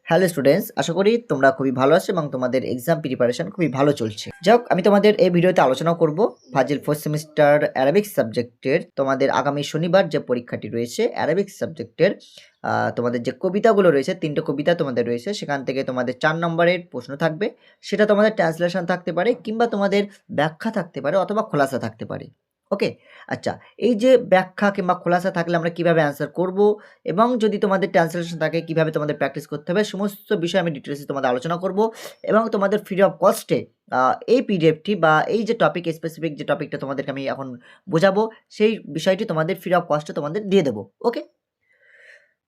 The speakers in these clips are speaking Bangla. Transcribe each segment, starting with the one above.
হ্যালো স্টুডেন্টস, আশা করি তোমরা খুবই ভালো আছো এবং তোমাদের এক্সাম প্রিপারেশন খুবই ভালো চলছে। যাই হোক, আমি তোমাদের এই ভিডিওতে আলোচনা করব ফাজিল ফোর্থ সেমিস্টার অ্যারাবিক সাবজেক্টের তোমাদের আগামী শনিবার যে পরীক্ষাটি রয়েছে অ্যারাবিক সাবজেক্টের তোমাদের যে কবিতাগুলো রয়েছে, 3টে কবিতা তোমাদের রয়েছে, সেখান থেকে তোমাদের 4 নম্বরের প্রশ্ন থাকবে। সেটা তোমাদের ট্রান্সলেশন থাকতে পারে কিংবা তোমাদের ব্যাখ্যা থাকতে পারে অথবা খোলাসা থাকতে পারে। ওকে, আচ্ছা, এই যে ব্যাখ্যা কিংবা খোলাসা থাকলে আমরা কিভাবে অ্যান্সার করব এবং যদি তোমাদের ট্রান্সলেশন থাকে কিভাবে তোমাদের প্র্যাকটিস করতে হবে, সমস্ত বিষয় আমি ডিটেলসে তোমাদের আলোচনা করব এবং তোমাদের ফ্রি অফ কস্টে এই পিডিএফটি বা এই যে টপিক স্পেসিফিক যে টপিকটা তোমাদেরকে আমি এখন বোঝাবো সেই বিষয়টি তোমাদের ফ্রি অফ কস্টে তোমাদের দিয়ে দেবো। ওকে,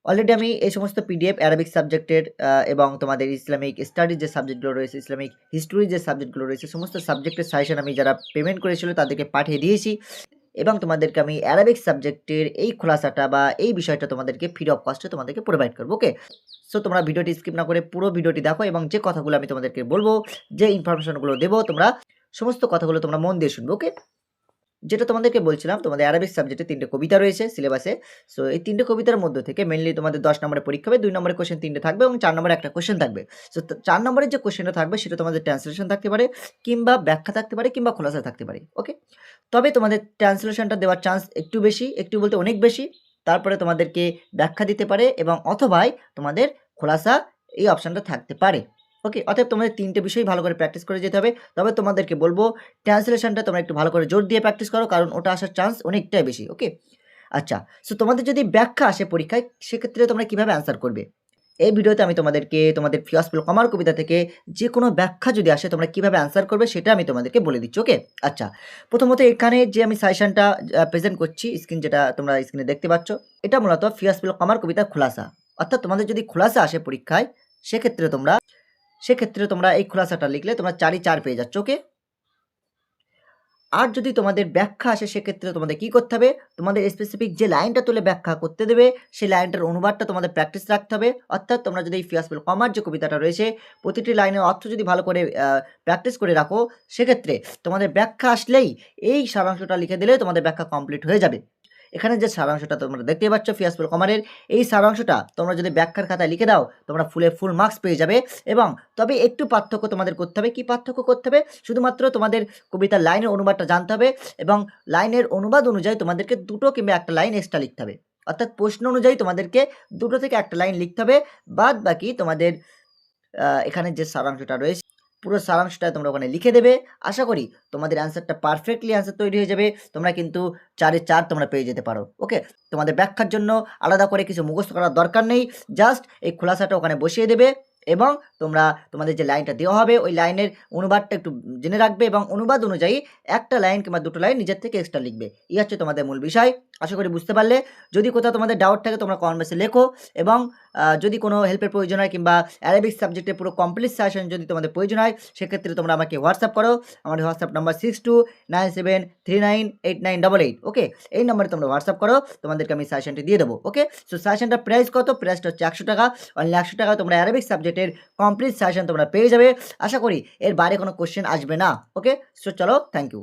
অলরেডি আমি এই সমস্ত পিডিএফ অ্যারাবিক সাবজেক্টের এবং তোমাদের ইসলামিক স্টাডিজ যে সাবজেক্টগুলো রয়েছে, ইসলামিক হিস্ট্রি যে সাবজেক্টগুলো রয়েছে, সমস্ত সাবজেক্টের সাজেশন আমি যারা পেমেন্ট করেছিল তাদেরকে পাঠিয়ে দিয়েছি এবং তোমাদেরকে আমি অ্যারাবিক সাবজেক্টের এই খোলাসাটা বা এই বিষয়টা তোমাদেরকে ফ্রি অফ কস্টে তোমাদেরকে প্রোভাইড করবো। ওকে, সো তোমরা ভিডিওটি স্কিপ না করে পুরো ভিডিওটি দেখো এবং যে কথাগুলো আমি তোমাদেরকে বলবো, যে ইনফরমেশনগুলো দেবো, তোমরা সমস্ত কথাগুলো তোমরা মন দিয়ে শুনবো। ওকে, যেটা তোমাদেরকে বলছিলাম, তোমাদের অ্যারাবিক সাবজেক্টে 3টে কবিতা রয়েছে সিলেবাসে। সো এই 3টে কবিতার মধ্যে থেকে মেনলি তোমাদের 10 নম্বরের পরীক্ষা হবে, 2 নম্বরের কোশ্চেন 3টে থাকবে এবং 4 নম্বরে একটা কোশ্চেন থাকবে। সো 4 নম্বরের যে কোশ্চেনটা থাকবে সেটা তোমাদের ট্রান্সলেশন থাকতে পারে কিংবা ব্যাখ্যা থাকতে পারে কিংবা খোলাসা থাকতে পারে। ওকে, তবে তোমাদের ট্রান্সলেশনটা দেওয়ার চান্স একটু বেশি, একটু বলতে অনেক বেশি। তারপরে তোমাদেরকে ব্যাখ্যা দিতে পারে এবং অথবাই তোমাদের খোলাসা এই অপশানটা থাকতে পারে। ওকে, অতএব তোমাদের 3টে বিষয় ভালো করে প্র্যাকটিস করে যেতে হবে। তবে তোমাদেরকে বলবো ট্রান্সলেশনটা তোমরা একটু ভালো করে জোর দিয়ে প্র্যাকটিস করো, কারণ ওটা আসার চান্স অনেকটাই বেশি। ওকে, আচ্ছা, সো তোমাদের যদি ব্যাখ্যা আসে পরীক্ষায়, সেক্ষেত্রে তোমরা কীভাবে অ্যান্সার করবে, এই ভিডিওতে আমি তোমাদেরকে তোমাদের ফিয়াসফুল কমার কবিতা থেকে যে কোনো ব্যাখ্যা যদি আসে তোমরা কীভাবে অ্যান্সার করবে সেটা আমি তোমাদেরকে বলে দিচ্ছি। ওকে, আচ্ছা, প্রথমত এখানে যে আমি সাজেশনটা প্রেজেন্ট করছি, স্ক্রিন যেটা তোমরা স্ক্রিনে দেখতে পাচ্ছ, এটা মূলত ফিয়াসফুল কমার কবিতার খোলাসা। অর্থাৎ তোমাদের যদি খোলাসা আসে পরীক্ষায়, সেক্ষেত্রে তোমরা এই খোলাসাটা লিখলে তোমরা 4ই 4 পেয়ে যাচ্ছ। ওকে, আর যদি তোমাদের ব্যাখ্যা আসে সেক্ষেত্রে তোমাদের কি করতে হবে, তোমাদের স্পেসিফিক যে লাইনটা তুলে ব্যাখ্যা করতে দেবে সেই লাইনটার অনুবাদটা তোমাদের প্র্যাকটিস রাখতে হবে। অর্থাৎ তোমরা যদি এই ফিয়াসফুল কমার যে কবিতাটা রয়েছে প্রতিটি লাইনের অর্থ যদি ভালো করে প্র্যাকটিস করে রাখো, সেক্ষেত্রে তোমাদের ব্যাখ্যা আসলেই এই সারাংশটা লিখে দিলে তোমাদের ব্যাখ্যা কমপ্লিট হয়ে যাবে। এখানে যে সারাংশটা তোমরা দেখতে পাচ্ছ ফিয়াসফুল কমারের, এই সারাংশটা তোমরা যদি ব্যাখ্যার খাতায় লিখে দাও তোমরা ফুল মার্কস পেয়ে যাবে। এবং তবে একটু পার্থক্য তোমাদের করতে হবে। কি পার্থক্য করতে হবে, শুধুমাত্র তোমাদের কবিতার লাইনের অনুবাদটা জানতে হবে এবং লাইনের অনুবাদ অনুযায়ী তোমাদেরকে 2টো কিংবা 1টা লাইন এক্সট্রা লিখতে হবে। অর্থাৎ প্রশ্ন অনুযায়ী তোমাদেরকে 2টো থেকে 1টা লাইন লিখতে হবে। বাদ বাকি তোমাদের এখানে যে সারাংশটা রয়েছে পুরো সারাংশটা তোমরা ওখানে লিখে দেবে। আশা করি তোমাদের অ্যান্সারটা পারফেক্টলি অ্যান্সার তৈরি হয়ে যাবে। তোমরা কিন্তু 4-এ 4 তোমরা পেয়ে যেতে পারো। ওকে, তোমাদের ব্যাখ্যার জন্য আলাদা করে কিছু মুখস্থ করার দরকার নেই। জাস্ট এই খোলাসাটা ওখানে বসিয়ে দেবে এবং তোমরা তোমাদের যে লাইনটা দেওয়া হবে ওই লাইনের অনুবাদটা একটু জেনে রাখবে এবং অনুবাদ অনুযায়ী 1টা লাইন কিংবা 2টো লাইন নিজের থেকে এক্সট্রা লিখবে। এই হচ্ছে তোমাদের মূল বিষয়। আশা করি বুঝতে পারলে। যদি কোথাও তোমাদের ডাউট থাকে তোমরা কমেন্ট বক্সে লেখো এবং যদি কোনো হেল্পের প্রয়োজন হয় কিংবা অ্যারাবিক সাবজেক্টের পুরো কমপ্লিট সাজেশন যদি তোমাদের প্রয়োজন হয়, সেক্ষেত্রে তোমরা আমাকে হোয়াটসঅ্যাপ করো। আমার হোয়াটসঅ্যাপ নাম্বার 6297398988। ওকে, এই নম্বরে তোমরা হোয়াটসঅ্যাপ করো, তোমাদেরকে আমি সাজেশনটি দিয়ে দেবো। ওকে, সো সাজেশনটার প্রাইস কত, প্রাইসটা হচ্ছে 100 টাকা। অনলি 100 টাকা তোমরা অ্যারাবিক সাবজেক্টের কমপ্লিট সাজেশন তোমরা পেয়ে যাবে। আশা করি এর বাইরে কোনো কোশ্চেন আসবে না। ওকে, সো চলো, থ্যাংক ইউ।